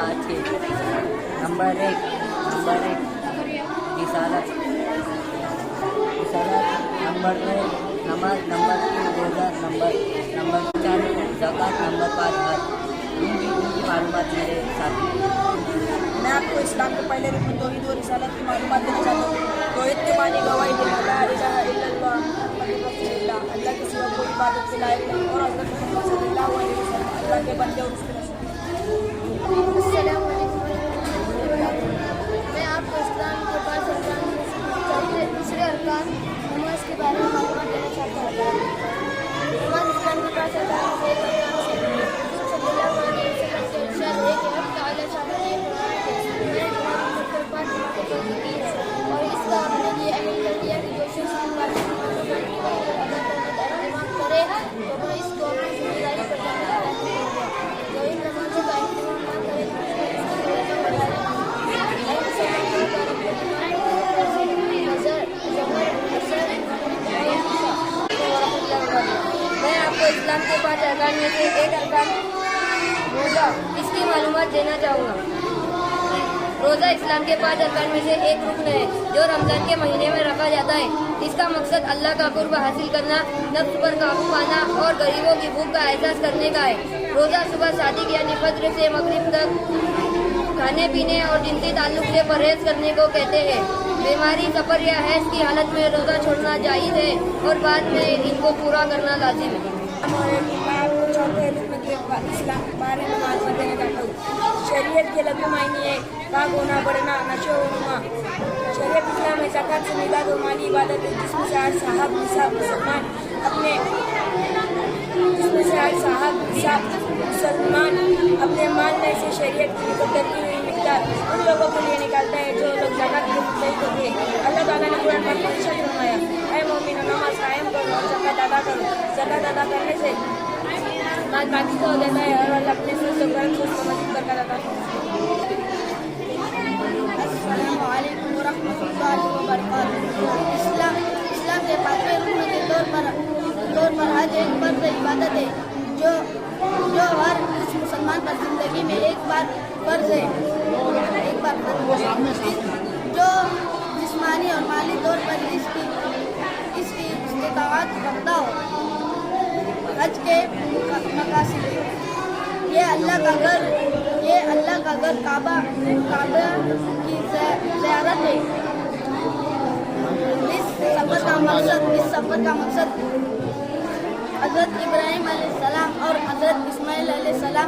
अच्छे। नंबर एक रिसालत, नंबर 2 नमाज, नंबर 3 रोज़ा, नंबर 4 ज़कात, नंबर 5 हज। उनकी मालूमात मेरे साथ। मैं आपको इस्लाम के पहले रुकन तौहीद और रिसालत की मालूमात देना चाहता हूँ। तौहीद के मानी गवाही देना, ला इलाहा इल्लल्लाह मुहम्मदुर रसूलुल्लाह, अल्लाह के सिवा कोई इबादत के लायक नहीं, और हज़रत मोहम्मद सल्लल्लाहु अलैहि वसल्लम अल्लाह के बंदे और उसके रसूल हैं। अस्सलामु अलैकुम वरहमतुल्लाहि वबरकातुहू। मैं आपको इस्लाम के 5 अरकान में से दूसरे अरकान नमाज के बारे में मालूमात देना चाहता हूँ। नमाज इस्लाम के 5 अरकान में से एक अरकान है। सल्लल्लाहु अलैहि वसल्लम के इरशाद है कि अल्लाह ताला चाहता है कि मैंने तुम्हारी उम्मत को 5 नमाज़ें फर्ज़ की है, और इसका हमने ये अमल कर दिया कि जो शख्स इन 5 नमाज़ों को अदा करने का अहतमाम करे तो मैं इसको अपनी जिम्मेदारी पर जाने का दायित्व दूंगा। जो इन नमाज़ों का अहतमाम ना करे तो उसको रोज़ा बढ़ा देना। मैं आपको इस्लाम के 5 अरकान में से एक अरकान रोज़ा, इसकी मालूमात देना चाहूँगा। रोज़ा इस्लाम के 5 अरकान में से एक रुकन है जो रमज़ान के महीने में रखा जाता है। इसका मकसद अल्लाह का कुर्ब हासिल करना, नफ्स पर काबू पाना और गरीबों की भूख का एहसास करने का है। रोज़ा सुबह सादिक यानी फज्र से मगरिब तक खाने पीने और जिनसी ताल्लुक से परहेज करने को कहते हैं। बीमारी, सफर या हैज की हालत में रोज़ा छोड़ना जायज़ है और बाद में इनको पूरा करना लाजिम है। मैं आपको चौथे रुकन के इस्लाम के बारे में मालूमात देना चाहता हूँ। शरीयत के लघु मायने है पाक होना, बढ़ना, नशो होना। शरीयत इस्लाम में ज़कात से मिलाद और माली इबादत है जिसमें से हर साहब निसाब मुसलमान अपने माल में से शरीयत की मुकद्दर की हुई मिक़दार उन लोगों के लिए निकालता है जो लोग ज़कात के मुस्तहिक़ होते हैं। अल्लाह ताला ने कुरान में इरशाद फरमाया, ऐ मोमिन नमाज कायम करो और ज़कात अदा करो। ज़कात अदा करने से माल पाकिज़ा हो जाता है और अल्लाह अपने सोच और कर्म सोच को मज़ीद बरकत अता फरमाता है। अस्सलामु अलैकुम वरहमतुल्लाहि वबरकातुहू। इस्लाम के 5वें रुकन के तौर पर हज एक फर्ज इबादत है जो हर उस मुसलमान पर जिंदगी में एक बार फर्ज है। जो जिस्मानी और माली तौर पर इसकी इस्तिताअत रखता हो। हज के मकासद, ये अल्लाह का घर काबा की ज़ियारत है। इस सफ़र का मकसद हज़रत इब्राहीम अलैहिस्सलाम और हज़रत इस्माईल अलैहिस्सलाम